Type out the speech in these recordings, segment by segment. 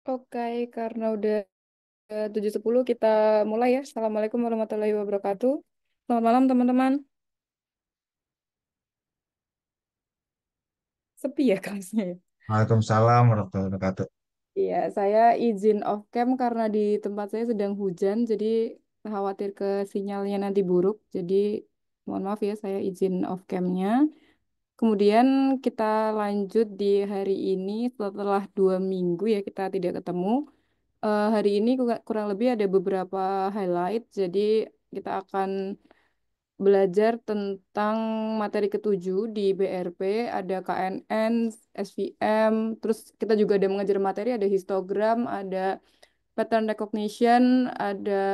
Oke, karena udah 7.10 kita mulai ya. Assalamualaikum warahmatullahi wabarakatuh. Selamat malam teman-teman. Sepi ya kelasnya ya. Waalaikumsalam warahmatullahi wabarakatuh. Iya, saya izin off cam karena di tempat saya sedang hujan, jadi khawatir ke sinyalnya nanti buruk. Jadi mohon maaf ya, saya izin off camnya. Kemudian kita lanjut di hari ini setelah 2 minggu ya kita tidak ketemu. Hari ini kurang lebih ada beberapa highlight, jadi kita akan belajar tentang materi ketujuh di BRP, ada KNN, SVM, terus kita juga ada mengajar materi, ada histogram, ada pattern recognition, ada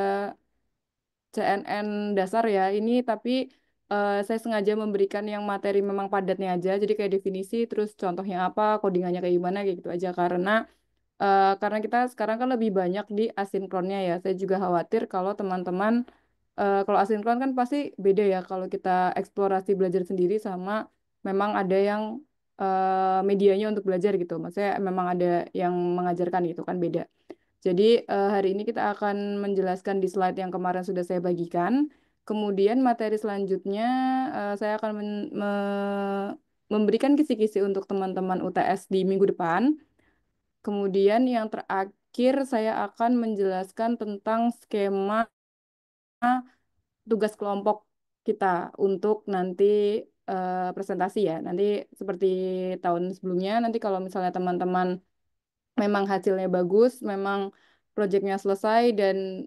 CNN dasar ya. Ini tapi saya sengaja memberikan yang materi memang padatnya aja, jadi kayak definisi, terus contohnya apa, codingannya kayak gimana, kayak gitu aja. Karena kita sekarang kan lebih banyak di asinkronnya ya. Saya juga khawatir kalau teman-teman kalau asinkron kan pasti beda ya kalau kita eksplorasi belajar sendiri sama memang ada yang medianya untuk belajar gitu. Maksudnya memang ada yang mengajarkan gitu kan beda. Jadi hari ini kita akan menjelaskan di slide yang kemarin sudah saya bagikan. Kemudian materi selanjutnya saya akan memberikan kisi-kisi untuk teman-teman UTS di minggu depan. Kemudian yang terakhir saya akan menjelaskan tentang skema tugas kelompok kita untuk nanti presentasi ya. Nanti seperti tahun sebelumnya, nanti kalau misalnya teman-teman memang hasilnya bagus, memang proyeknya selesai dan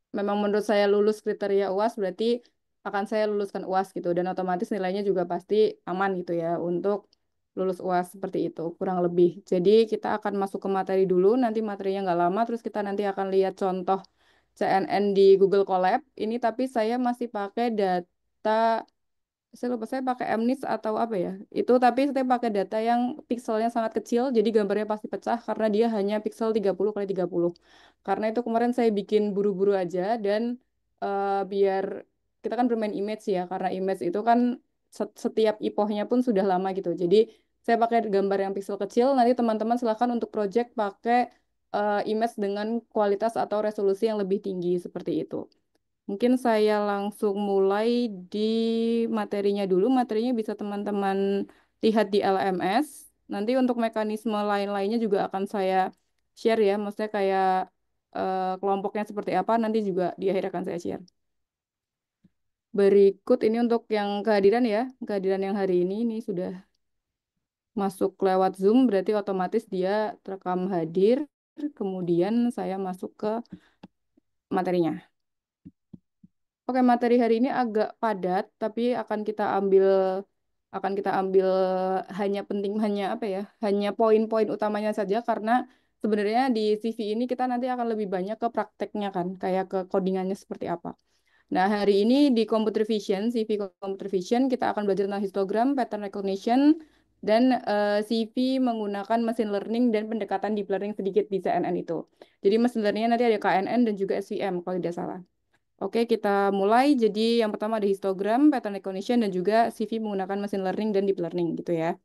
memang menurut saya lulus kriteria UAS, berarti akan saya luluskan UAS gitu. Dan otomatis nilainya juga pasti aman gitu ya untuk lulus UAS seperti itu, kurang lebih. Jadi kita akan masuk ke materi dulu, nanti materinya nggak lama, terus kita nanti akan lihat contoh CNN di Google Colab. Ini tapi saya masih pakai data, saya lupa saya pakai MNIST atau apa ya. Itu tapi saya pakai data yang pixelnya sangat kecil, jadi gambarnya pasti pecah karena dia hanya pixel 30 kali 30. Karena itu kemarin saya bikin buru-buru aja dan biar kita kan bermain image ya, karena image itu kan setiap ipohnya pun sudah lama gitu. Jadi saya pakai gambar yang pixel kecil, nanti teman-teman silahkan untuk project pakai image dengan kualitas atau resolusi yang lebih tinggi seperti itu. Mungkin saya langsung mulai di materinya dulu. Materinya bisa teman-teman lihat di LMS. Nanti untuk mekanisme lain-lainnya juga akan saya share ya. Maksudnya kayak kelompoknya seperti apa, nanti juga di akhir akan saya share. Berikut ini untuk yang kehadiran ya. Kehadiran yang hari ini sudah masuk lewat Zoom, berarti otomatis dia terekam hadir. Kemudian saya masuk ke materinya. Oke, materi hari ini agak padat, tapi akan kita ambil hanya penting hanya apa ya? Hanya poin-poin utamanya saja karena sebenarnya di CV ini kita nanti akan lebih banyak ke prakteknya kan, kayak ke codingannya seperti apa. Nah, hari ini di Computer Vision, CV Computer Vision kita akan belajar tentang histogram, pattern recognition, dan CV menggunakan machine learning dan pendekatan deep learning sedikit di CNN itu. Jadi machine learning nanti ada KNN dan juga SVM kalau tidak salah. Oke, kita mulai. Jadi yang pertama ada histogram, pattern recognition, dan juga CV menggunakan machine learning dan deep learning gitu ya.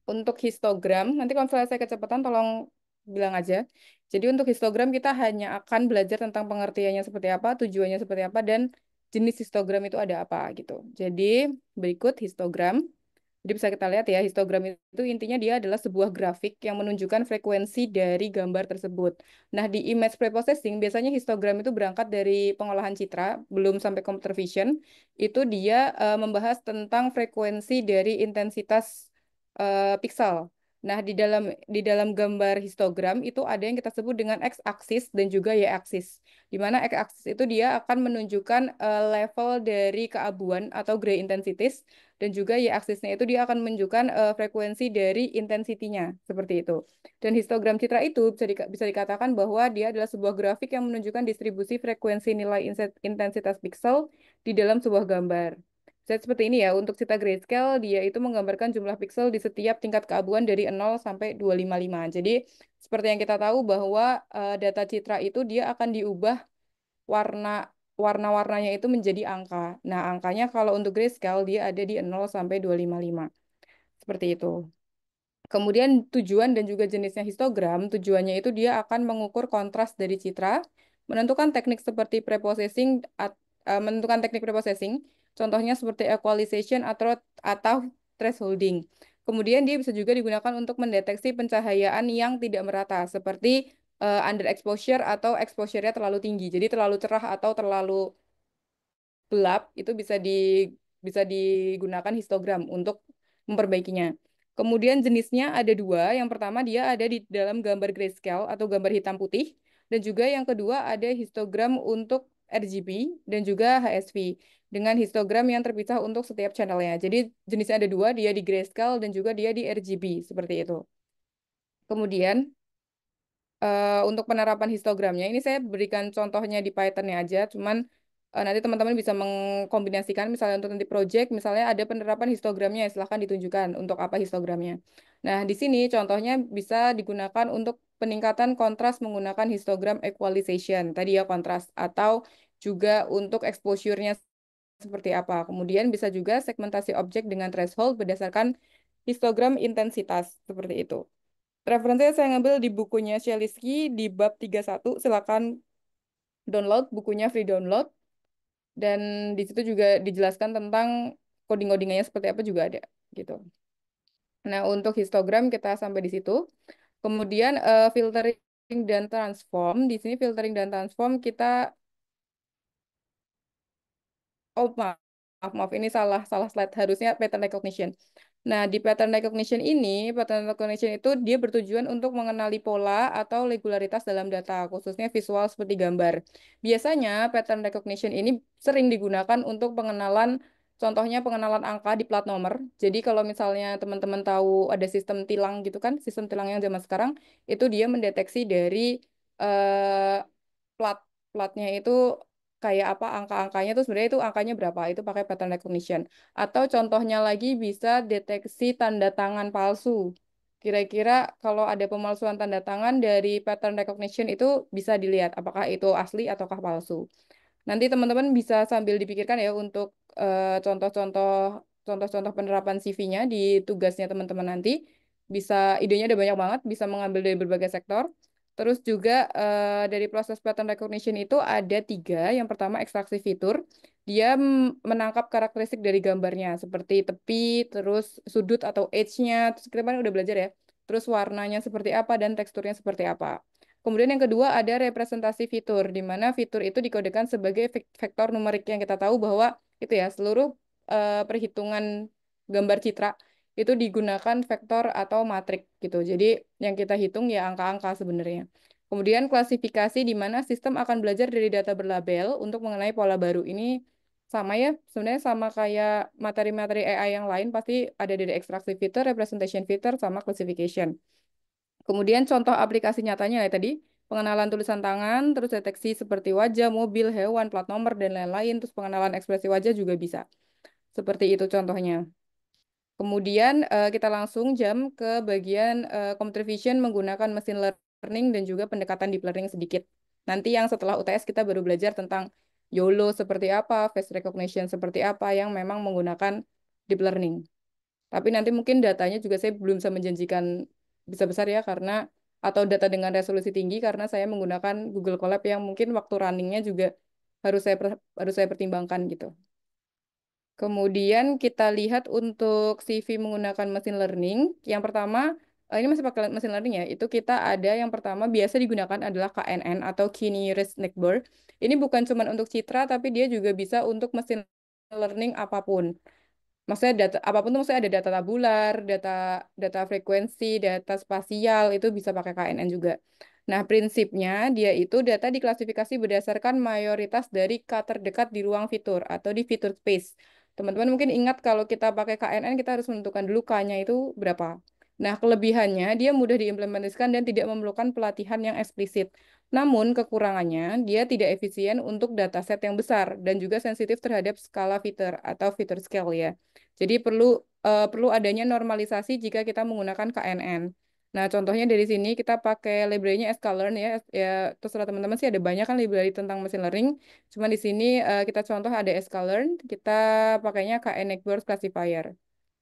Untuk histogram, nanti kalau misalnya saya kecepatan tolong bilang aja. Jadi untuk histogram kita hanya akan belajar tentang pengertiannya seperti apa, tujuannya seperti apa, dan jenis histogram itu ada apa gitu. Jadi berikut histogram. Jadi bisa kita lihat ya, histogram itu intinya dia adalah sebuah grafik yang menunjukkan frekuensi dari gambar tersebut. Nah, di image preprocessing, biasanya histogram itu berangkat dari pengolahan citra, belum sampai computer vision. Itu dia membahas tentang frekuensi dari intensitas pixel. Nah, di dalam gambar histogram itu ada yang kita sebut dengan x-axis dan juga y-axis. Di mana x-axis itu dia akan menunjukkan level dari keabuan atau gray intensities dan juga y-aksisnya itu dia akan menunjukkan frekuensi dari intensitinya, seperti itu. Dan histogram citra itu bisa dikatakan bahwa dia adalah sebuah grafik yang menunjukkan distribusi frekuensi nilai intensitas pixel di dalam sebuah gambar. Jadi seperti ini ya, untuk citra grayscale dia itu menggambarkan jumlah pixel di setiap tingkat keabuan dari 0 sampai 255. Jadi seperti yang kita tahu bahwa data citra itu dia akan diubah warna warna-warnanya itu menjadi angka. Nah, angkanya kalau untuk grayscale dia ada di 0 sampai 255. Seperti itu. Kemudian tujuan dan juga jenisnya histogram, tujuannya itu dia akan mengukur kontras dari citra, menentukan teknik seperti preprocessing, menentukan teknik preprocessing, contohnya seperti equalization atau thresholding. Kemudian dia bisa juga digunakan untuk mendeteksi pencahayaan yang tidak merata, seperti underexposure atau exposure-nya terlalu tinggi, jadi terlalu cerah atau terlalu gelap itu bisa digunakan histogram untuk memperbaikinya. Kemudian jenisnya ada dua. Yang pertama dia ada di dalam gambar grayscale atau gambar hitam putih. Dan juga yang kedua ada histogram untuk RGB dan juga HSV. Dengan histogram yang terpisah untuk setiap channelnya. Jadi jenisnya ada dua, dia di grayscale dan juga dia di RGB. Seperti itu. Kemudian untuk penerapan histogramnya, ini saya berikan contohnya di Python-nya aja, cuman nanti teman-teman bisa mengkombinasikan, misalnya untuk nanti project, misalnya ada penerapan histogramnya, silahkan ditunjukkan untuk apa histogramnya. Nah, di sini contohnya bisa digunakan untuk peningkatan kontras menggunakan histogram equalization, tadi ya kontras, atau juga untuk exposure-nya seperti apa. Kemudian bisa juga segmentasi objek dengan threshold berdasarkan histogram intensitas, seperti itu. Referensinya saya ngambil di bukunya Shelinsky di bab 31. Silakan download bukunya, free download. Dan di situ juga dijelaskan tentang coding-codingannya seperti apa juga ada gitu. Nah, untuk histogram kita sampai di situ. Kemudian filtering dan transform. Di sini filtering dan transform kita oh maaf ini salah salah slide, harusnya pattern recognition. Nah, di pattern recognition itu dia bertujuan untuk mengenali pola atau regularitas dalam data, khususnya visual seperti gambar. Biasanya pattern recognition ini sering digunakan untuk pengenalan, contohnya pengenalan angka di plat nomor. Jadi kalau misalnya teman-teman tahu ada sistem tilang gitu kan, sistem tilang yang zaman sekarang, itu dia mendeteksi dari eh, plat platnya itu kayak apa angka-angkanya tuh sebenarnya itu angkanya berapa itu pakai pattern recognition. Atau contohnya lagi bisa deteksi tanda tangan palsu. Kira-kira kalau ada pemalsuan tanda tangan dari pattern recognition itu bisa dilihat apakah itu asli ataukah palsu. Nanti teman-teman bisa sambil dipikirkan ya untuk contoh-contoh contoh-contoh penerapan CV-nya di tugasnya teman-teman nanti. Bisa idenya ada banyak banget, bisa mengambil dari berbagai sektor. Terus juga dari proses pattern recognition itu ada tiga. Yang pertama ekstraksi fitur. Dia menangkap karakteristik dari gambarnya seperti tepi, terus sudut atau edge-nya. Terus kita kan udah belajar ya. Terus warnanya seperti apa dan teksturnya seperti apa. Kemudian yang kedua ada representasi fitur, di mana fitur itu dikodekan sebagai vektor numerik yang kita tahu bahwa itu ya seluruh perhitungan gambar citra itu digunakan vektor atau matrik gitu. Jadi yang kita hitung ya angka-angka sebenarnya. Kemudian klasifikasi di mana sistem akan belajar dari data berlabel untuk mengenai pola baru. Ini sama ya, sebenarnya sama kayak materi-materi AI yang lain pasti ada dari ekstraksi fitur, representation fitur, sama classification. Kemudian contoh aplikasi nyatanya ya tadi, pengenalan tulisan tangan, terus deteksi seperti wajah, mobil, hewan, plat nomor, dan lain-lain, terus pengenalan ekspresi wajah juga bisa. Seperti itu contohnya. Kemudian kita langsung jam ke bagian computer vision menggunakan mesin learning dan juga pendekatan deep learning sedikit. Nanti yang setelah UTS kita baru belajar tentang YOLO seperti apa, face recognition seperti apa yang memang menggunakan deep learning. Tapi nanti mungkin datanya juga saya belum bisa menjanjikan bisa besar ya karena atau data dengan resolusi tinggi karena saya menggunakan Google Colab yang mungkin waktu runningnya juga harus saya pertimbangkan gitu. Kemudian kita lihat untuk CV menggunakan mesin learning. Yang pertama, ini masih pakai mesin learning ya. Itu kita ada yang pertama biasa digunakan adalah KNN atau Key Nearest Neighbor. Ini bukan cuma untuk citra, tapi dia juga bisa untuk mesin learning apapun. Maksudnya data apapun tuh maksudnya ada data tabular, data data frekuensi, data spasial itu bisa pakai KNN juga. Nah, prinsipnya dia itu data diklasifikasi berdasarkan mayoritas dari K terdekat di ruang fitur atau di fitur space. Teman-teman mungkin ingat kalau kita pakai KNN kita harus menentukan dulu K-nya itu berapa. Nah, kelebihannya dia mudah diimplementasikan dan tidak memerlukan pelatihan yang eksplisit. Namun, kekurangannya dia tidak efisien untuk dataset yang besar dan juga sensitif terhadap skala fitur atau fitur scale ya. Jadi perlu adanya normalisasi jika kita menggunakan KNN. Nah, contohnya dari sini kita pakai library-nya sklearn ya. Ya, terserah teman-teman sih ada banyak kan library tentang machine learning. Cuma di sini kita contoh ada sklearn, kita pakainya KN Network Classifier.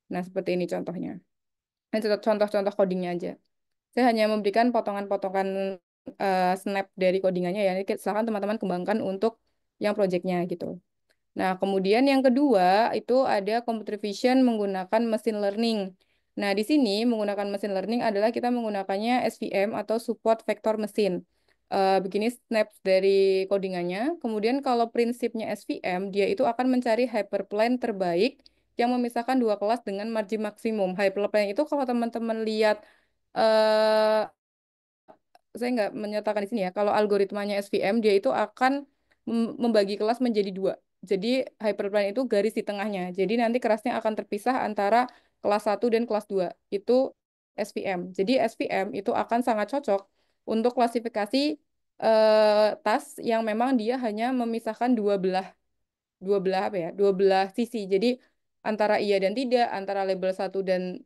Nah, seperti ini contohnya. Ini contoh-contoh codingnya aja. Saya hanya memberikan potongan-potongan snap dari codingannya ya. Ini silakan teman-teman kembangkan untuk yang projectnya gitu. Nah, kemudian yang kedua itu ada computer vision menggunakan machine learning. Nah, di sini menggunakan machine learning adalah kita menggunakannya SVM atau support vector machine. Begini snaps dari codingannya. Kemudian kalau prinsipnya SVM, dia itu akan mencari hyperplane terbaik yang memisahkan dua kelas dengan margin maksimum. Hyperplane itu kalau teman-teman lihat eh saya nggak menyatakan di sini ya. Kalau algoritmanya SVM, dia itu akan membagi kelas menjadi dua. Jadi hyperplane itu garis di tengahnya. Jadi nanti kelasnya akan terpisah antara kelas satu dan kelas 2. Itu SVM. Jadi SVM itu akan sangat cocok untuk klasifikasi tas yang memang dia hanya memisahkan dua belah apa ya? Dua belah sisi. Jadi antara iya dan tidak, antara label satu dan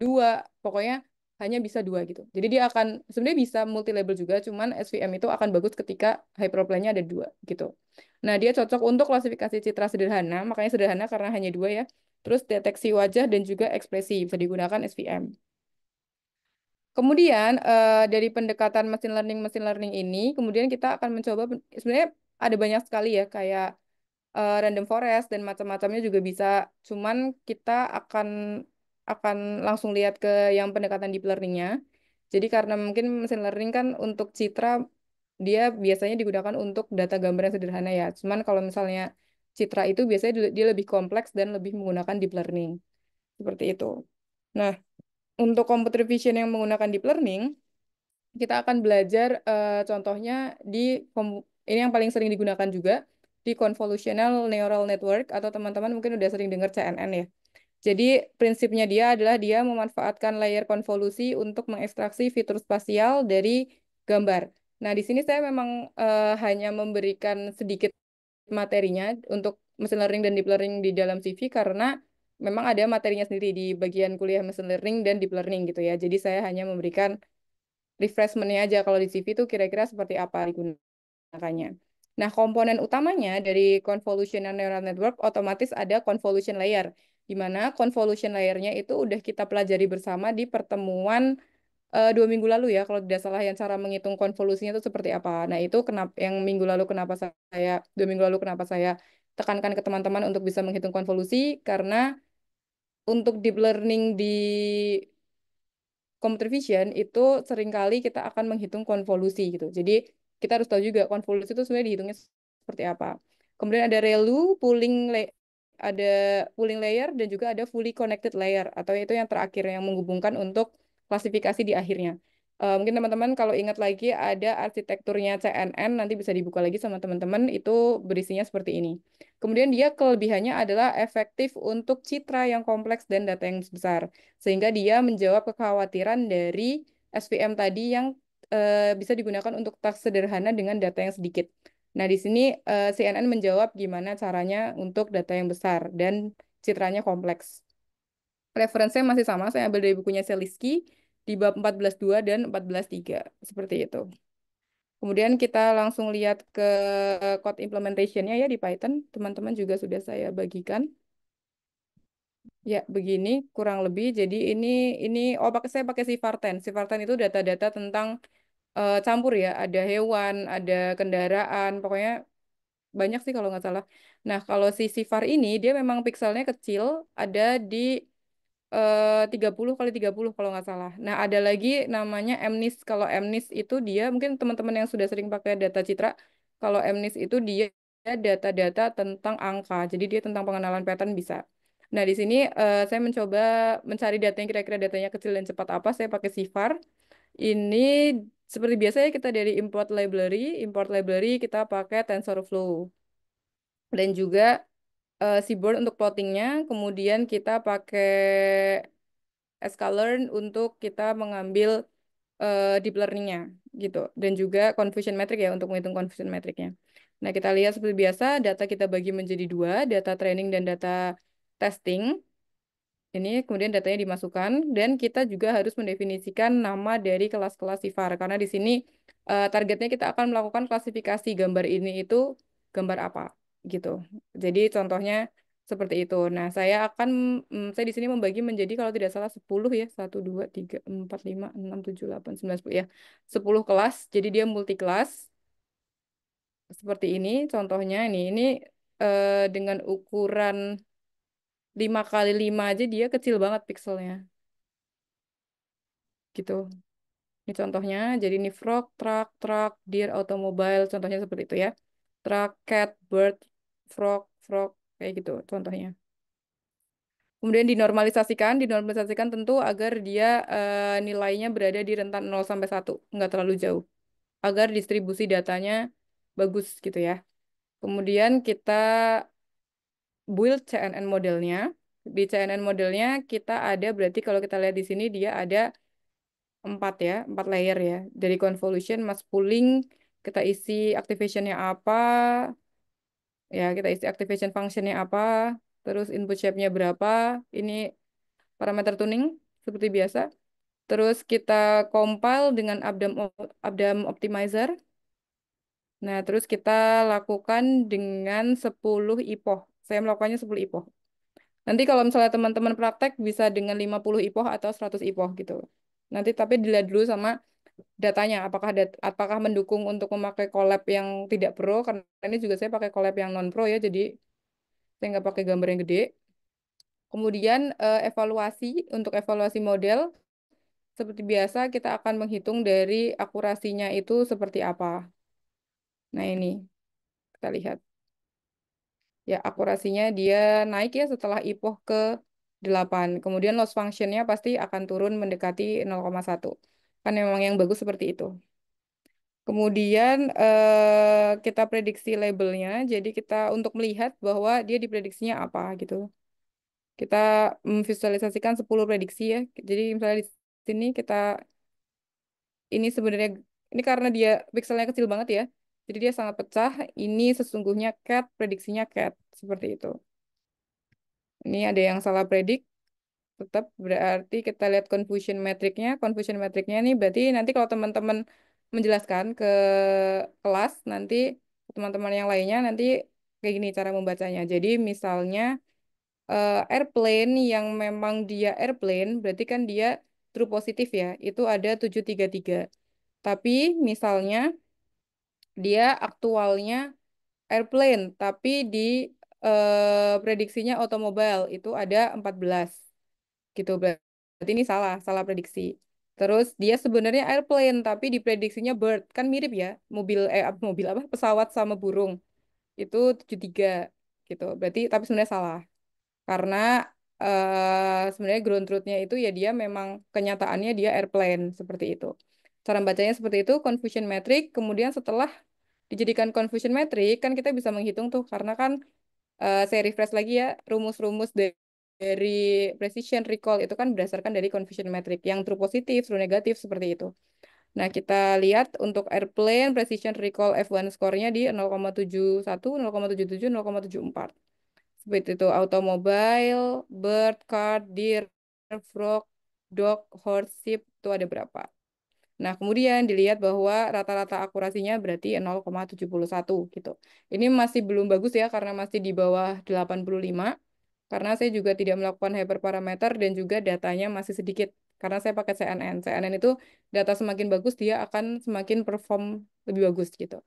dua, pokoknya hanya bisa dua gitu. Jadi dia akan sebenarnya bisa multi label juga, cuman SVM itu akan bagus ketika hyperplane-nya ada dua gitu. Nah, dia cocok untuk klasifikasi citra sederhana, makanya sederhana karena hanya dua ya. Terus deteksi wajah dan juga ekspresi bisa digunakan SVM. Kemudian dari pendekatan machine learning ini, kemudian kita akan mencoba sebenarnya ada banyak sekali ya kayak random forest dan macam-macamnya juga bisa. Cuman kita akan langsung lihat ke yang pendekatan deep learning-nya. Jadi karena mungkin mesin learning kan untuk citra dia biasanya digunakan untuk data gambar yang sederhana ya. Cuman kalau misalnya citra itu biasanya dia lebih kompleks dan lebih menggunakan deep learning. Seperti itu. Nah, untuk computer vision yang menggunakan deep learning, kita akan belajar contohnya di ini yang paling sering digunakan juga di convolutional neural network atau teman-teman mungkin udah sering dengar CNN ya. Jadi prinsipnya dia adalah dia memanfaatkan layer konvolusi untuk mengekstraksi fitur spasial dari gambar. Nah, di sini saya memang hanya memberikan sedikit materinya untuk machine learning dan deep learning di dalam CV karena memang ada materinya sendiri di bagian kuliah machine learning dan deep learning gitu ya. Jadi saya hanya memberikan refreshment-nya aja kalau di CV itu kira-kira seperti apa digunakannya. Nah, komponen utamanya dari convolutional neural network otomatis ada convolution layer, di mana convolution layer-nya itu udah kita pelajari bersama di pertemuan 2 minggu lalu ya, kalau tidak salah yang cara menghitung konvolusinya itu seperti apa. Nah, itu kenapa yang minggu lalu kenapa saya 2 minggu lalu kenapa saya tekankan ke teman-teman untuk bisa menghitung konvolusi karena untuk deep learning di computer vision itu seringkali kita akan menghitung konvolusi gitu. Jadi kita harus tahu juga konvolusi itu sebenarnya dihitungnya seperti apa. Kemudian ada ada pooling layer dan juga ada fully connected layer atau itu yang terakhir yang menghubungkan untuk klasifikasi di akhirnya. Mungkin teman-teman kalau ingat lagi ada arsitekturnya CNN nanti bisa dibuka lagi sama teman-teman itu berisinya seperti ini. Kemudian dia kelebihannya adalah efektif untuk citra yang kompleks dan data yang besar sehingga dia menjawab kekhawatiran dari SVM tadi yang bisa digunakan untuk task sederhana dengan data yang sedikit. Nah, di sini CNN menjawab gimana caranya untuk data yang besar dan citranya kompleks. Referensinya masih sama, saya ambil dari bukunya Seliski di bab 14.2 dan 14.3, seperti itu. Kemudian kita langsung lihat ke code implementation-nya ya di Python. Teman-teman juga sudah saya bagikan. Ya, begini kurang lebih. Jadi saya pakai Sivarten. Sivarten itu data-data tentang campur ya. Ada hewan, ada kendaraan, pokoknya banyak sih kalau nggak salah. Nah, kalau si Sivar ini dia memang pikselnya kecil, ada di 30 kali 30 kalau nggak salah. Nah, ada lagi namanya MNIS. Kalau MNIS itu dia mungkin teman-teman yang sudah sering pakai data citra, kalau MNIS itu dia data-data tentang angka. Jadi dia tentang pengenalan pattern bisa. Nah, di sini saya mencoba mencari data yang kira-kira datanya kecil dan cepat apa. Saya pakai Sivar. Ini seperti biasa ya kita dari import library kita pakai TensorFlow dan juga Seaborn untuk plottingnya. Kemudian kita pakai sklearn untuk kita mengambil deep learning-nya gitu dan juga confusion metric ya untuk menghitung confusion metricnya. Nah, kita lihat seperti biasa data kita bagi menjadi dua, data training dan data testing. Ini kemudian datanya dimasukkan dan kita juga harus mendefinisikan nama dari kelas-kelas sifar karena di sini targetnya kita akan melakukan klasifikasi gambar ini itu gambar apa gitu. Jadi contohnya Seperti itu. Nah, saya di sini membagi menjadi kalau tidak salah 10 ya. 1, 2, 3, 4, 5, 6, 7, 8, 9, 10 ya. 10 kelas. Jadi dia multi kelas. Seperti ini contohnya ini dengan ukuran 5 kali 5 aja dia kecil banget pikselnya. Gitu. Ini contohnya. Jadi ini frog, truck, deer, automobile. Contohnya seperti itu ya. Truck, cat, bird, frog, kayak gitu contohnya. Kemudian dinormalisasikan tentu agar dia nilainya berada di rentan 0 sampai 1, nggak terlalu jauh, agar distribusi datanya bagus gitu ya. Kemudian kita build CNN modelnya. Di CNN modelnya kita ada berarti kalau kita lihat di sini dia ada 4 layer ya. Dari convolution, mass pooling, kita isi activationnya apa, ya kita isi activation functionnya apa, terus input shape-nya berapa, ini parameter tuning seperti biasa. Terus kita compile dengan Abdam Optimizer. Nah, terus kita lakukan dengan 10 IPOH. Saya melakukannya 10 IPOH. Nanti kalau misalnya teman-teman praktek bisa dengan 50 IPOH atau 100 IPOH gitu. Nanti tapi dilihat dulu sama datanya, apakah mendukung untuk memakai collab yang tidak pro, karena ini juga saya pakai collab yang non pro ya, jadi saya nggak pakai gambar yang gede. Kemudian untuk evaluasi model, seperti biasa, kita akan menghitung dari akurasinya itu seperti apa. Nah, ini kita lihat. Ya, akurasinya dia naik ya setelah IPOH ke 8. Kemudian loss functionnya pasti akan turun mendekati 0,1. Kan memang yang bagus seperti itu. Kemudian kita prediksi labelnya. Jadi kita untuk melihat bahwa dia diprediksinya apa gitu. Kita memvisualisasikan 10 prediksi ya. Jadi misalnya di sini ini sebenarnya ini karena dia pixelnya kecil banget ya. Jadi dia sangat pecah. Ini sesungguhnya cat, prediksinya cat seperti itu. Ini ada yang salah predik, tetap berarti kita lihat confusion metricnya. Confusion metricnya ini berarti nanti kalau teman-teman menjelaskan ke kelas nanti teman-teman yang lainnya nanti kayak gini cara membacanya. Jadi misalnya airplane yang memang dia airplane berarti kan dia true positif ya. Itu ada 733. Tapi misalnya dia aktualnya airplane, tapi di prediksinya otomobil itu ada 14 gitu. Berarti ini salah prediksi. Terus dia sebenarnya airplane, tapi diprediksinya bird. Kan mirip ya, mobil apa, pesawat sama burung. Itu 73 gitu. Berarti tapi sebenarnya salah. Karena sebenarnya ground truth-nya itu ya dia memang kenyataannya dia airplane seperti itu. Cara bacanya seperti itu, confusion metric. Kemudian setelah dijadikan confusion metric, kan kita bisa menghitung tuh. Karena kan saya refresh lagi ya, rumus-rumus dari precision recall itu kan berdasarkan dari confusion metric. Yang true positif, true negatif, seperti itu. Nah, kita lihat untuk airplane precision recall F1 score-nya di 0,71, 0,77, 0,74. Seperti itu, automobile, bird, car, deer, frog, dog, horse, sheep, itu ada berapa. Nah, kemudian dilihat bahwa rata-rata akurasinya berarti 0,71 gitu. Ini masih belum bagus ya karena masih di bawah 85. Karena saya juga tidak melakukan hyperparameter dan juga datanya masih sedikit. Karena saya pakai CNN. CNN itu data semakin bagus dia akan semakin perform lebih bagus gitu.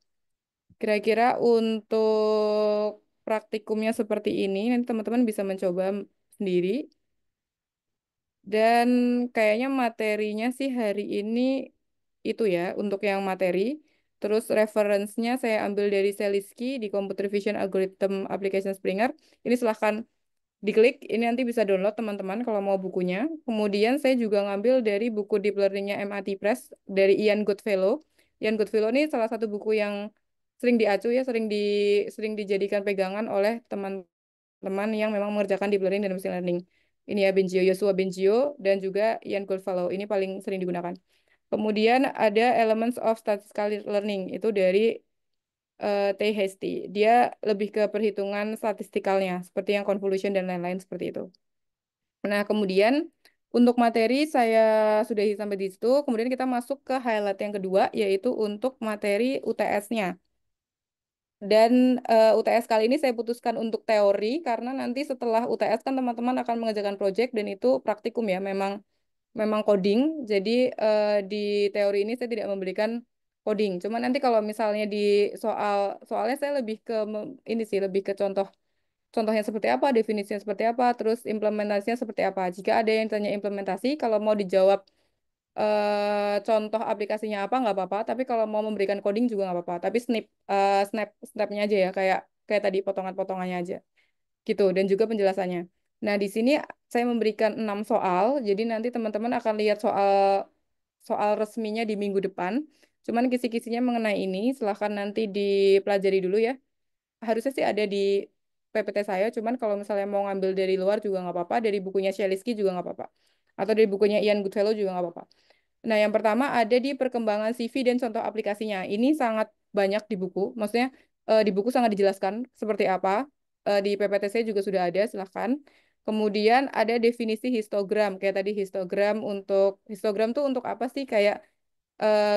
Kira-kira untuk praktikumnya seperti ini, nanti teman-teman bisa mencoba sendiri. Dan kayaknya materinya sih hari ini itu ya untuk yang materi. Terus reference-nya saya ambil dari Seliski di Computer Vision Algorithm Application Springer. Ini silahkan diklik, ini nanti bisa download teman-teman kalau mau bukunya. Kemudian saya juga ngambil dari buku Deep Learning-nya MIT Press dari Ian Goodfellow. Ian Goodfellow ini salah satu buku yang sering diacu ya, sering dijadikan pegangan oleh teman-teman yang memang mengerjakan deep learning dan machine learning. Ini ya Bengio, Joshua Bengio dan juga Ian Goodfellow. Ini paling sering digunakan. Kemudian ada Elements of Statistical Learning itu dari T. Hasty. Dia lebih ke perhitungan statistikalnya, seperti yang convolution dan lain-lain seperti itu. Nah, kemudian untuk materi saya sudahi sampai di situ. Kemudian kita masuk ke highlight yang kedua, yaitu untuk materi UTS-nya. Dan UTS kali ini saya putuskan untuk teori karena nanti setelah UTS kan teman-teman akan mengerjakan project dan itu praktikum ya, memang memang coding. Jadi di teori ini saya tidak memberikan coding. Cuma nanti kalau misalnya di soalnya saya lebih ke ini sih, lebih ke contohnya seperti apa, definisinya seperti apa, terus implementasinya seperti apa. Jika ada yang tanya implementasi, kalau mau dijawab contoh aplikasinya apa nggak apa-apa. Tapi kalau mau memberikan coding juga nggak apa-apa. Tapi snapnya aja ya, kayak kayak tadi potongan-potongannya aja gitu. Dan juga penjelasannya. Nah di sini saya memberikan 6 soal. Jadi nanti teman-teman akan lihat soal soal resminya di minggu depan. Cuman kisi-kisinya mengenai ini, silahkan nanti dipelajari dulu ya. Harusnya sih ada di PPT saya, cuman kalau misalnya mau ngambil dari luar juga nggak apa-apa, dari bukunya Sheliski juga nggak apa-apa. Atau dari bukunya Ian Goodfellow juga nggak apa-apa. Nah, yang pertama ada di perkembangan CV dan contoh aplikasinya. Ini sangat banyak di buku, maksudnya di buku sangat dijelaskan seperti apa. Di PPT saya juga sudah ada, silahkan. Kemudian ada definisi histogram, kayak tadi histogram tuh untuk apa sih? Kayak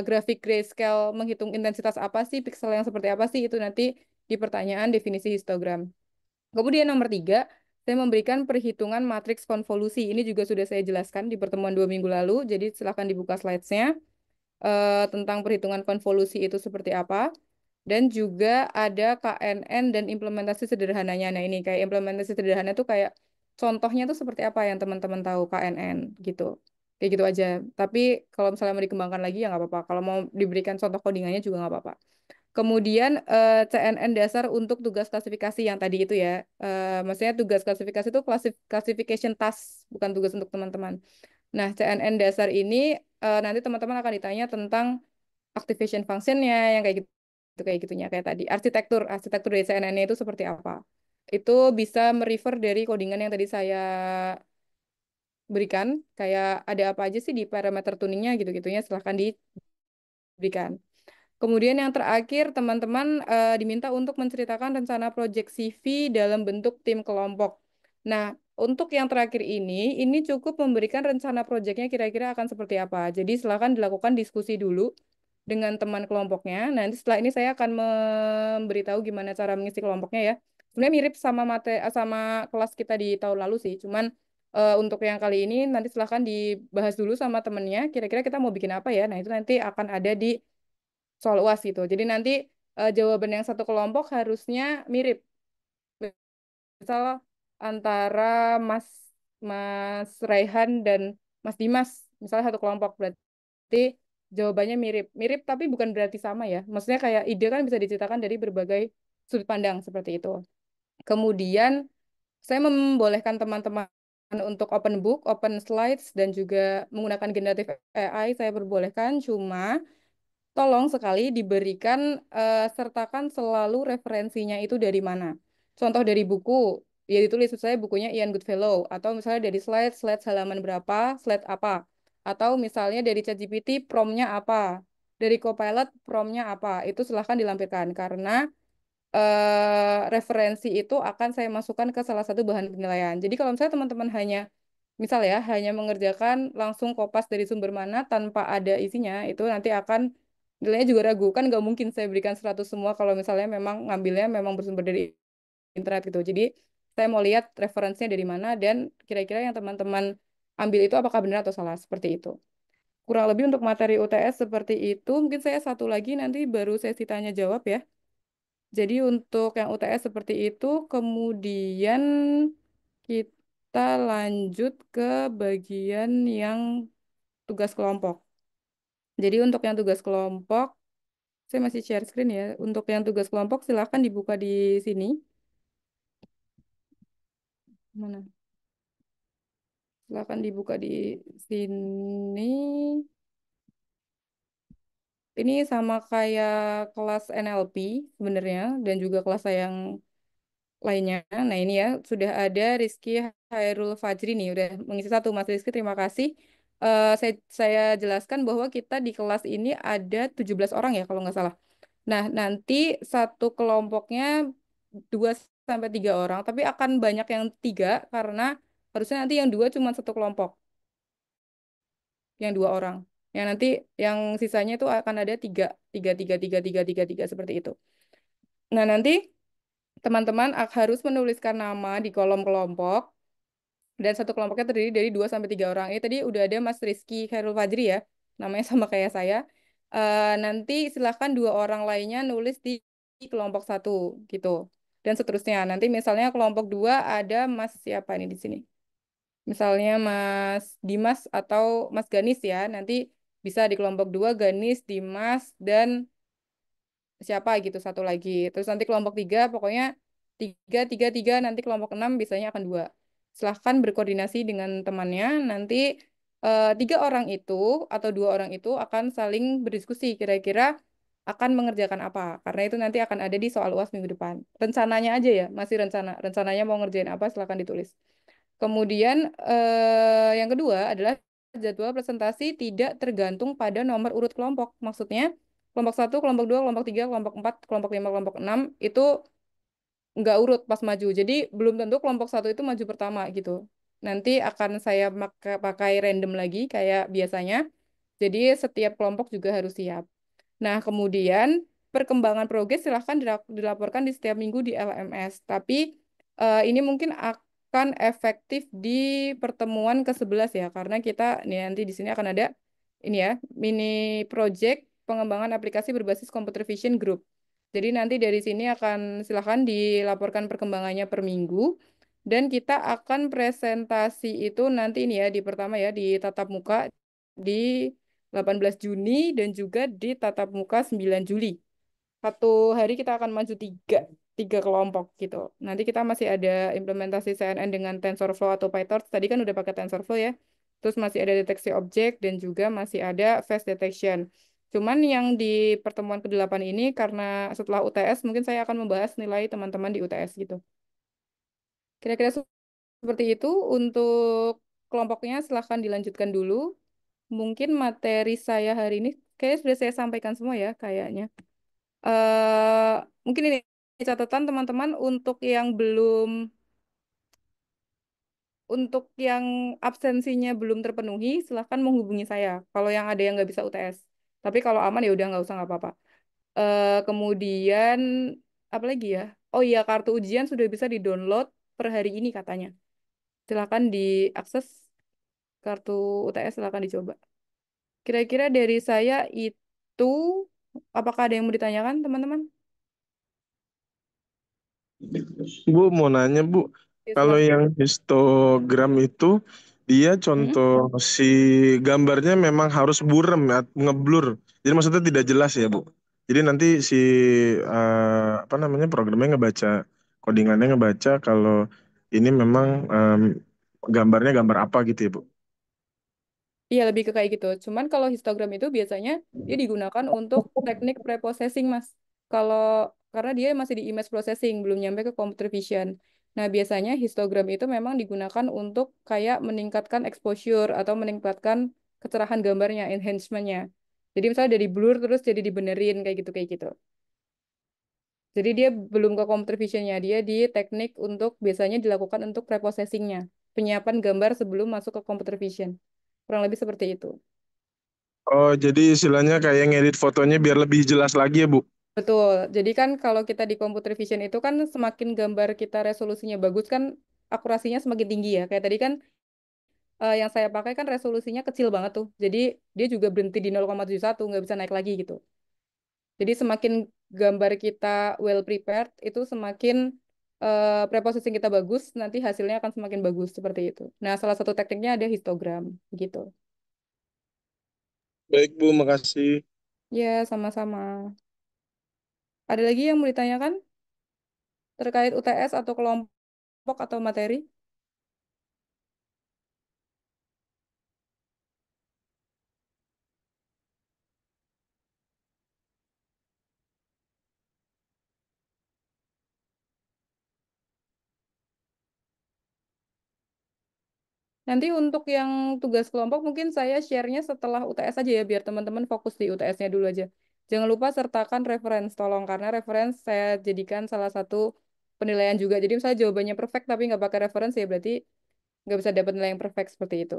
grafik grayscale menghitung intensitas apa sih, pixel yang seperti apa sih, itu nanti di pertanyaan definisi histogram. Kemudian nomor tiga, saya memberikan perhitungan matriks konvolusi. Ini juga sudah saya jelaskan di pertemuan 2 minggu lalu, jadi silahkan dibuka slides-nya tentang perhitungan konvolusi itu seperti apa. Dan juga ada KNN dan implementasi sederhananya. Nah ini kayak implementasi sederhana itu kayak contohnya tuh seperti apa yang teman-teman tahu KNN gitu. Kayak gitu aja. Tapi kalau misalnya mau dikembangkan lagi ya nggak apa-apa. Kalau mau diberikan contoh codingannya juga nggak apa-apa. Kemudian CNN dasar untuk tugas klasifikasi yang tadi itu ya. Maksudnya tugas klasifikasi itu classification task, bukan tugas untuk teman-teman. Nah, CNN dasar ini nanti teman-teman akan ditanya tentang activation functionnya yang kayak gitunya kayak tadi. Arsitektur dari CNN itu seperti apa? Itu bisa merefer dari codingan yang tadi saya berikan. Kayak ada apa aja sih di parameter tuningnya gitu-gitunya silahkan diberikan. Kemudian yang terakhir, teman-teman diminta untuk menceritakan rencana proyek CV dalam bentuk tim kelompok. Nah, untuk yang terakhir ini cukup memberikan rencana proyeknya kira-kira akan seperti apa. Jadi silakan dilakukan diskusi dulu dengan teman kelompoknya. Nanti setelah ini saya akan memberitahu gimana cara mengisi kelompoknya ya. Sebenarnya mirip sama kelas kita di tahun lalu sih. Cuman untuk yang kali ini nanti silahkan dibahas dulu sama temennya. Kira-kira kita mau bikin apa ya. Nah, itu nanti akan ada di soal UAS gitu. Jadi nanti jawaban yang satu kelompok harusnya mirip. Misal antara Mas Mas Raihan dan Mas Dimas, misalnya satu kelompok berarti jawabannya mirip. Mirip tapi bukan berarti sama ya. Maksudnya kayak ide kan bisa diceritakan dari berbagai sudut pandang seperti itu. Kemudian saya membolehkan teman-teman untuk open book, open slides, dan juga menggunakan generatif AI saya perbolehkan. Cuma tolong sekali diberikan sertakan selalu referensinya itu dari mana. Contoh dari buku, ya ditulis misalnya bukunya Ian Goodfellow atau misalnya dari slide halaman berapa, slide apa. Atau misalnya dari ChatGPT promnya apa, dari Copilot promnya apa. Itu silahkan dilampirkan karena referensi itu akan saya masukkan ke salah satu bahan penilaian. Jadi kalau misalnya teman-teman misal ya, hanya mengerjakan langsung kopas dari sumber mana tanpa ada isinya, itu nanti akan nilainya juga ragu. Kan nggak mungkin saya berikan 100 semua kalau misalnya memang ngambilnya memang bersumber dari internet gitu. Jadi saya mau lihat referensinya dari mana dan kira-kira yang teman-teman ambil itu apakah benar atau salah, seperti itu. Kurang lebih untuk materi UTS seperti itu. Mungkin saya satu lagi nanti baru sesi tanya jawab ya. Jadi untuk yang UTS seperti itu, kemudian kita lanjut ke bagian yang tugas kelompok. Jadi untuk yang tugas kelompok, saya masih share screen ya. Untuk yang tugas kelompok silahkan dibuka di sini. Mana? Silahkan dibuka di sini. Ini sama kayak kelas NLP sebenarnya dan juga kelas saya yang lainnya. Nah ini ya, sudah ada Rizky Hairul Fajri nih, udah mengisi satu. Mas Rizky, terima kasih. Saya jelaskan bahwa kita di kelas ini ada 17 orang ya kalau nggak salah. Nah nanti satu kelompoknya 2 sampai 3 orang, tapi akan banyak yang tiga karena harusnya nanti yang dua cuma satu kelompok, yang 2 orang. Yang nanti yang sisanya itu akan ada tiga, tiga, tiga, tiga, tiga, tiga, tiga seperti itu. Nah, nanti teman-teman harus menuliskan nama di kolom kelompok dan satu kelompoknya terdiri dari 2 sampai 3 orang. Ini tadi udah ada Mas Rizky Khairul Fajri ya. Namanya sama kayak saya. Nanti silahkan 2 orang lainnya nulis di kelompok satu gitu. Dan seterusnya. Nanti misalnya kelompok 2 ada Mas siapa nih di sini? Misalnya Mas Dimas atau Mas Ganis ya. Nanti bisa di kelompok 2 Ganis, Dimas, dan siapa gitu satu lagi. Terus nanti kelompok 3 pokoknya 3 3 3 nanti kelompok 6 biasanya akan 2. Silahkan berkoordinasi dengan temannya. Nanti 3 orang itu atau 2 orang itu akan saling berdiskusi kira-kira akan mengerjakan apa. Karena itu nanti akan ada di soal UAS minggu depan. Rencananya aja ya, masih rencana. Rencananya mau ngerjain apa silahkan ditulis. Kemudian yang kedua adalah jadwal presentasi tidak tergantung pada nomor urut kelompok. Maksudnya kelompok satu, kelompok 2, kelompok 3, kelompok 4, kelompok 5, kelompok 6 itu nggak urut pas maju. Jadi belum tentu kelompok satu itu maju pertama gitu. Nanti akan saya pakai random lagi kayak biasanya. Jadi setiap kelompok juga harus siap. Nah, kemudian perkembangan progres silahkan dilaporkan di setiap minggu di LMS. Tapi ini mungkin akan efektif di pertemuan ke-11 ya, karena kita nih nanti di sini akan ada ini ya, mini project pengembangan aplikasi berbasis computer vision group. Jadi nanti dari sini akan silahkan dilaporkan perkembangannya per minggu. Dan kita akan presentasi itu nanti ini ya, di pertama ya, di tatap muka di 18 Juni dan juga di tatap muka 9 Juli. Satu hari kita akan maju tiga kelompok gitu. Nanti kita masih ada implementasi CNN dengan TensorFlow atau PyTorch. Tadi kan udah pakai TensorFlow ya. Terus masih ada deteksi objek dan juga masih ada face detection. Cuman yang di pertemuan ke-8 ini karena setelah UTS mungkin saya akan membahas nilai teman-teman di UTS gitu. Kira-kira seperti itu untuk kelompoknya silahkan dilanjutkan dulu. Mungkin materi saya hari ini kayaknya sudah saya sampaikan semua ya kayaknya. eh Mungkin ini catatan teman-teman untuk yang absensinya belum terpenuhi, silahkan menghubungi saya. Kalau yang ada yang nggak bisa UTS. Tapi kalau aman ya udah nggak apa-apa. Kemudian apa lagi ya? Oh iya, kartu ujian sudah bisa di-download per hari ini katanya. Silahkan diakses kartu UTS, silahkan dicoba. Kira-kira dari saya itu, apakah ada yang mau ditanyakan, teman-teman? Bu, mau nanya Bu, Ya, kalau silahkan. yang histogram itu dia Hmm? contoh si gambarnya memang harus burem ya, ngeblur. Jadi maksudnya tidak jelas ya Bu. Jadi nanti si apa namanya programnya ngebaca, codingannya ngebaca kalau ini memang gambarnya gambar apa gitu ya Bu. Iya, lebih ke kayak gitu. Cuman kalau histogram itu biasanya dia digunakan untuk teknik preprocessing, Mas. Kalau karena dia masih di image processing, belum nyampe ke computer vision. Nah, biasanya histogram itu memang digunakan untuk kayak meningkatkan exposure atau meningkatkan kecerahan gambarnya, enhancement-nya. Jadi misalnya dari blur terus jadi dibenerin kayak gitu kayak gitu. Jadi dia belum ke computer vision-nya, dia di teknik untuk biasanya dilakukan untuk preprocessing-nya, penyiapan gambar sebelum masuk ke computer vision. Kurang lebih seperti itu. Oh, jadi istilahnya kayak ngedit fotonya biar lebih jelas lagi ya Bu. Betul. Jadi kan kalau kita di computer vision itu kan semakin gambar kita resolusinya bagus kan akurasinya semakin tinggi ya. Kayak tadi kan yang saya pakai kan resolusinya kecil banget tuh. Jadi dia juga berhenti di 0,71, nggak bisa naik lagi gitu. Jadi semakin gambar kita well prepared itu semakin preprocessing kita bagus, nanti hasilnya akan semakin bagus seperti itu. Nah, salah satu tekniknya ada histogram gitu. Baik Bu, makasih. Ya, sama-sama. Ada lagi yang mau ditanyakan terkait UTS atau kelompok atau materi? Nanti untuk yang tugas kelompok mungkin saya share-nya setelah UTS aja ya, biar teman-teman fokus di UTS-nya dulu aja. Jangan lupa sertakan reference, tolong, karena reference saya jadikan salah satu penilaian juga. Jadi misalnya jawabannya perfect tapi nggak pakai reference ya berarti nggak bisa dapat nilai yang perfect seperti itu.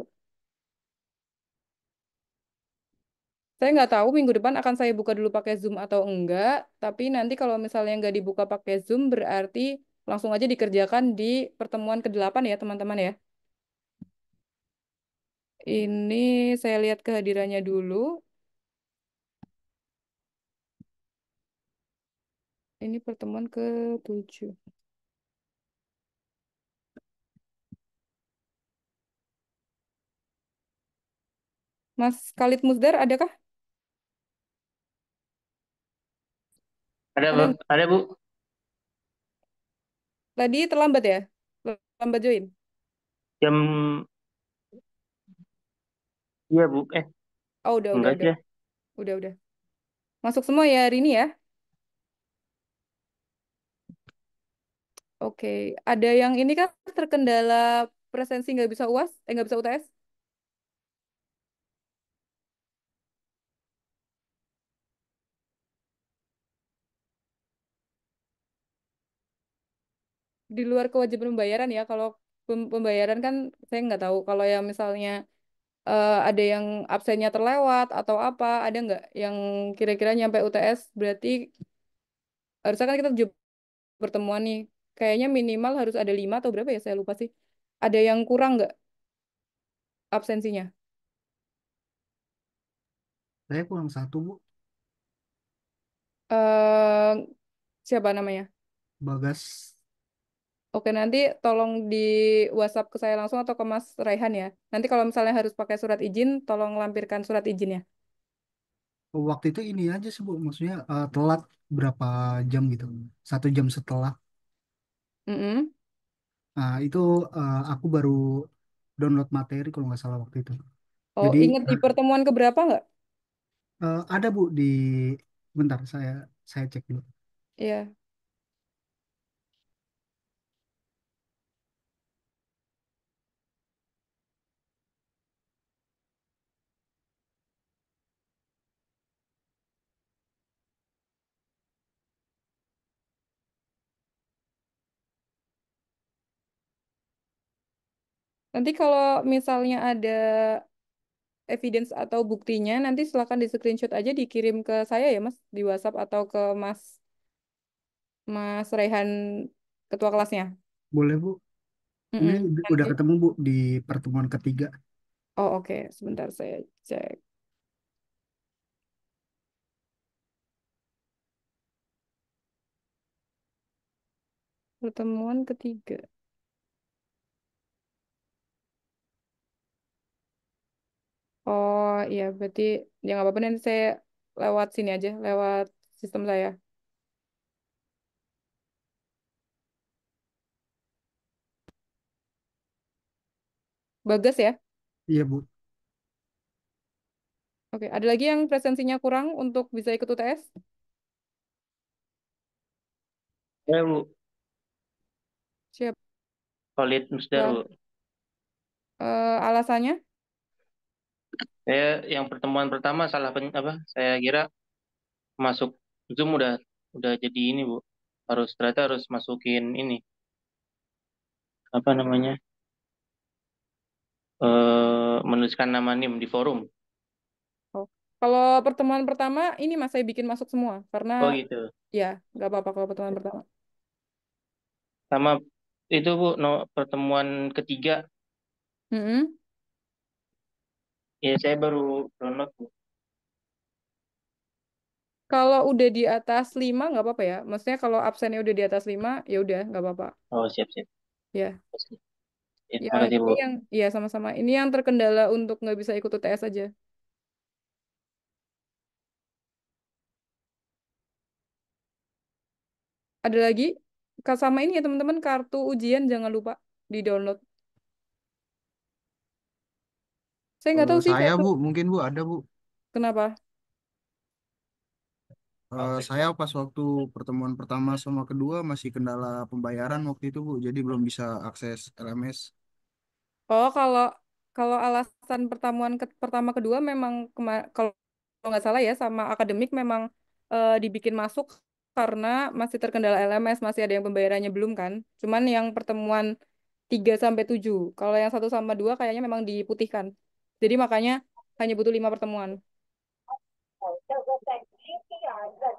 Saya nggak tahu minggu depan akan saya buka dulu pakai Zoom atau enggak, tapi nanti kalau misalnya nggak dibuka pakai Zoom berarti langsung aja dikerjakan di pertemuan ke-8 ya teman-teman ya. Ini saya lihat kehadirannya dulu. Ini pertemuan ke-7. Mas Khalid Musdar adakah? Ada, Ada Bu. nggak? Ada, Bu. Tadi terlambat ya? Terlambat join? Jam, iya, Bu. Oh, udah, udah, Enggak udah. sih. Udah. Masuk semua ya hari ini ya? Oke. Ada yang ini kan terkendala presensi nggak bisa UAS? Nggak bisa UTS? Di luar kewajiban pembayaran ya. Kalau pembayaran kan saya nggak tahu. Kalau yang misalnya ada yang absennya terlewat atau apa, ada nggak yang kira-kira nyampe UTS? Berarti harusnya kan kita 7 pertemuan nih. Kayaknya minimal harus ada 5 atau berapa ya? Saya lupa sih. Ada yang kurang nggak absensinya? Saya kurang satu, Bu. eh Siapa namanya? Bagas. Oke, nanti tolong di WhatsApp ke saya langsung atau ke Mas Raihan ya. Nanti kalau misalnya harus pakai surat izin, tolong lampirkan surat izinnya. Waktu itu ini aja sih, Bu. Maksudnya telat berapa jam gitu. 1 jam setelah. Mm-mm. Nah, itu aku baru download materi kalau nggak salah waktu itu. Oh, Jadi ingat di pertemuan keberapa nggak? ada, Bu, di bentar saya cek dulu. Iya. Nanti kalau misalnya ada evidence atau buktinya, nanti silakan di screenshot aja dikirim ke saya ya, Mas, di WhatsApp atau ke Mas Raihan ketua kelasnya. Boleh, Bu. Ini Mm-mm. udah Nanti. ketemu, Bu, di pertemuan ketiga. Oh, oke. Sebentar saya cek. Pertemuan ketiga. Oh, iya, berarti ya nggak apa-apa nanti saya lewat sini aja, lewat sistem saya. Bagus ya. Iya, Bu. Oke, ada lagi yang presensinya kurang untuk bisa ikut UTS? Ya, Bu. Siapa? Khalid Musdar, Bu. Alasannya? Saya yang pertemuan pertama salah apa? Saya kira masuk Zoom udah jadi ini, Bu. Ternyata harus masukin ini, apa namanya? Menuliskan nama NIM di forum. Oh, kalau pertemuan pertama ini Mas saya bikin masuk semua karena Oh, gitu. ya nggak apa-apa kalau pertemuan pertama. Sama itu, Bu, no, pertemuan ketiga, Mm-mm. ya saya baru download, Bu. Kalau udah di atas 5 nggak apa-apa ya. Maksudnya kalau absennya udah di atas 5 ya udah nggak apa-apa. Oh, siap, siap. Ya, Ya, yang makasih, ini Bu. yang ya sama-sama. Ini yang terkendala untuk nggak bisa ikut UTS aja. Ada lagi? Sama ini ya teman-teman kartu ujian jangan lupa di-download. Saya nggak tahu sih Saya kartu. Bu, mungkin Bu ada Bu. Kenapa? Saya pas waktu pertemuan pertama sama kedua masih kendala pembayaran waktu itu Bu, jadi belum bisa akses LMS. Oh, kalau kalau alasan pertama kedua memang kalau nggak salah ya sama akademik memang dibikin masuk karena masih terkendala LMS, masih ada yang pembayarannya belum kan. Cuman yang pertemuan 3 sampai 7. Kalau yang 1 sama 2 kayaknya memang diputihkan. Jadi makanya hanya butuh 5 pertemuan.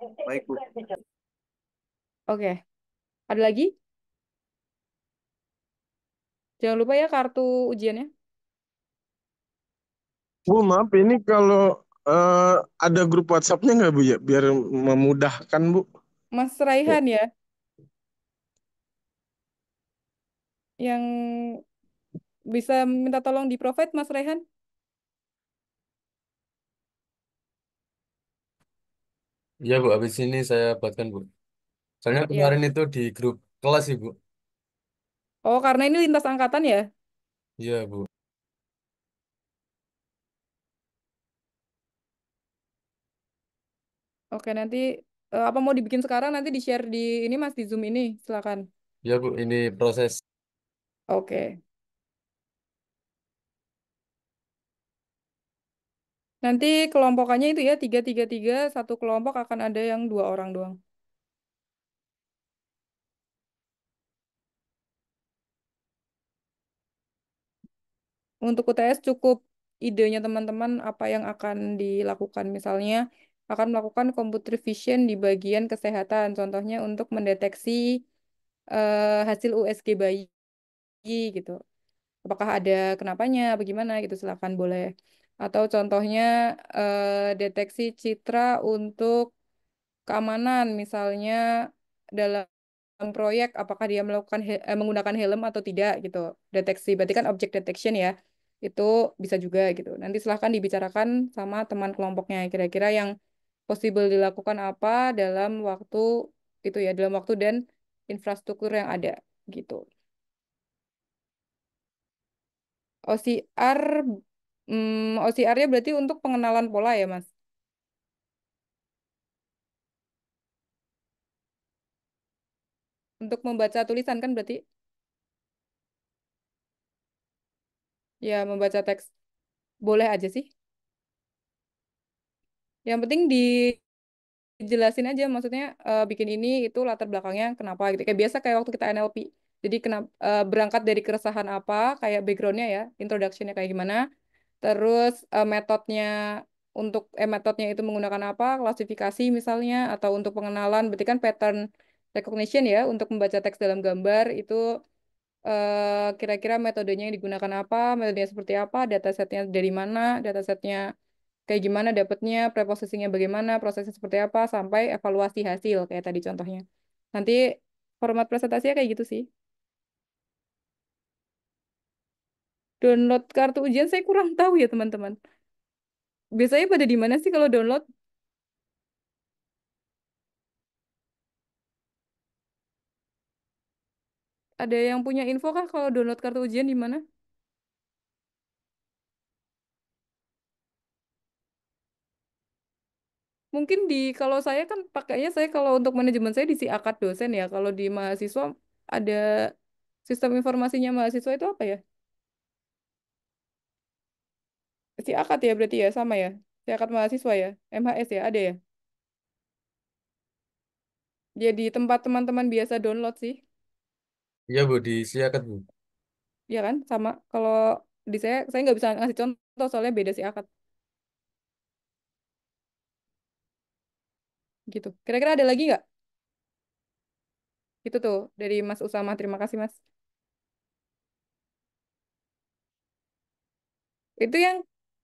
Baik, Bu. Oke, ada lagi? Jangan lupa ya kartu ujiannya. Bu, maaf ini kalau eh, ada grup WhatsApp-nya nggak Bu ya? Biar memudahkan Bu. Mas Raihan ya, yang bisa minta tolong di provide Mas Raihan. Iya Bu, habis ini saya buatkan Bu. Soalnya Ya. kemarin itu di grup kelas sih Bu. Oh, karena ini lintas angkatan ya. Iya Bu. Oke, nanti apa mau dibikin sekarang nanti di-share di ini Mas di Zoom ini. Silakan. Iya Bu, ini proses. Oke. Nanti kelompokannya itu ya tiga tiga tiga satu kelompok akan ada yang 2 orang doang. Untuk UTS cukup idenya teman-teman apa yang akan dilakukan. Misalnya akan melakukan computer vision di bagian kesehatan. Contohnya untuk mendeteksi hasil USG bayi gitu. Apakah ada kenapanya, bagaimana gitu silakan boleh. Atau contohnya deteksi citra untuk keamanan, misalnya dalam proyek apakah dia melakukan menggunakan helm atau tidak gitu. Deteksi, berarti kan object detection ya. Itu bisa juga gitu. Nanti silahkan dibicarakan sama teman kelompoknya. Kira-kira yang possible dilakukan apa dalam waktu itu ya, dalam waktu dan infrastruktur yang ada gitu. OCR, OCR-nya berarti untuk pengenalan pola ya, Mas? Untuk membaca tulisan kan berarti? Ya, membaca teks. Boleh aja sih. Yang penting dijelasin aja, maksudnya bikin ini itu latar belakangnya kenapa gitu. Kayak biasa kayak waktu kita NLP. Jadi kenapa berangkat dari keresahan apa, kayak backgroundnya ya, introduction-nya kayak gimana, terus metodenya itu menggunakan apa, klasifikasi misalnya, atau untuk pengenalan, berarti kan pattern recognition ya, untuk membaca teks dalam gambar itu kira-kira metodenya yang digunakan apa, metodenya seperti apa, datasetnya dari mana, datasetnya kayak gimana dapatnya, preprocessingnya bagaimana, prosesnya seperti apa, sampai evaluasi hasil kayak tadi contohnya. Nanti format presentasinya kayak gitu sih. Download kartu ujian saya kurang tahu ya teman-teman. Biasanya pada di mana sih kalau download? Ada yang punya info kah kalau download kartu ujian di mana? Mungkin kalau saya kan pakainya saya kalau untuk manajemen saya di si akad dosen ya. Kalau di mahasiswa ada sistem informasinya mahasiswa itu apa ya? Si akad ya berarti ya sama ya. Si akad mahasiswa ya. MHS ya ada ya. Jadi tempat teman-teman biasa download sih. Iya Bu, disiapkan Bu. Ya kan? Sama. Kalau di saya nggak bisa ngasih contoh soalnya beda si akad gitu. Kira-kira ada lagi nggak? Itu tuh dari Mas Usama. Terima kasih Mas. Itu yang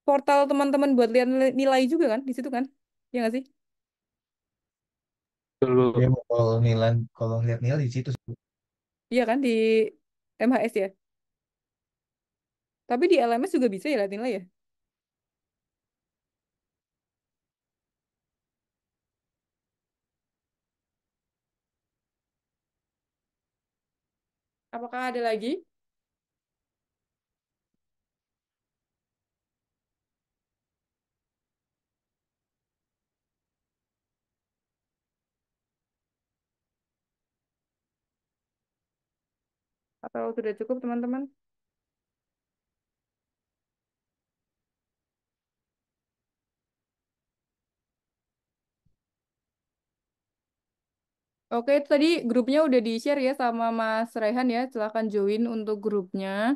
portal teman-teman buat lihat nilai juga kan di situ kan? Ya nggak sih? Dulu. Ya, kalau lihat nilai di situ. Iya kan di MHS ya. Tapi di LMS juga bisa ya lihat nilai ya. Apakah ada lagi? Atau sudah cukup teman-teman? Oke, itu tadi grupnya udah di-share ya sama Mas Rehan ya. Silahkan join untuk grupnya.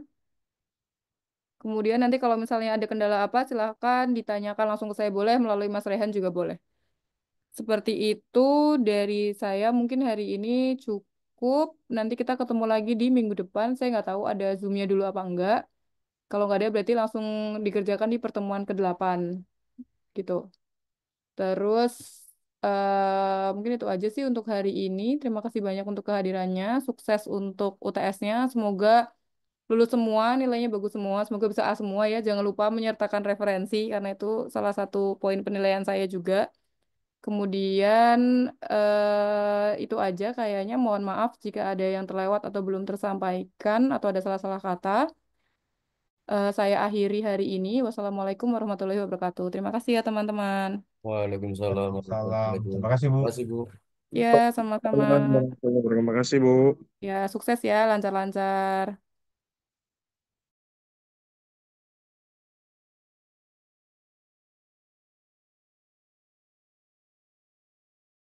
Kemudian nanti kalau misalnya ada kendala apa, silahkan ditanyakan langsung ke saya boleh, melalui Mas Rehan juga boleh. Seperti itu dari saya mungkin hari ini cukup. Nanti kita ketemu lagi di minggu depan. Saya nggak tahu ada Zoom-nya dulu apa enggak. Kalau nggak ada berarti langsung dikerjakan di pertemuan ke-8 gitu. Terus mungkin itu aja sih untuk hari ini. Terima kasih banyak untuk kehadirannya. Sukses untuk UTS-nya. Semoga lulus semua, nilainya bagus semua. Semoga bisa A semua ya. Jangan lupa menyertakan referensi karena itu salah satu poin penilaian saya juga. Kemudian itu aja kayaknya. Mohon maaf jika ada yang terlewat atau belum tersampaikan atau ada salah-salah kata. Saya akhiri hari ini. Wassalamualaikum warahmatullahi wabarakatuh. Terima kasih ya teman-teman. Waalaikumsalam warahmatullahi Salam. wabarakatuh. Terima kasih, Bu. Terima kasih, Bu. Ya, sama-sama. Terima kasih Bu. Ya, sukses ya, lancar-lancar.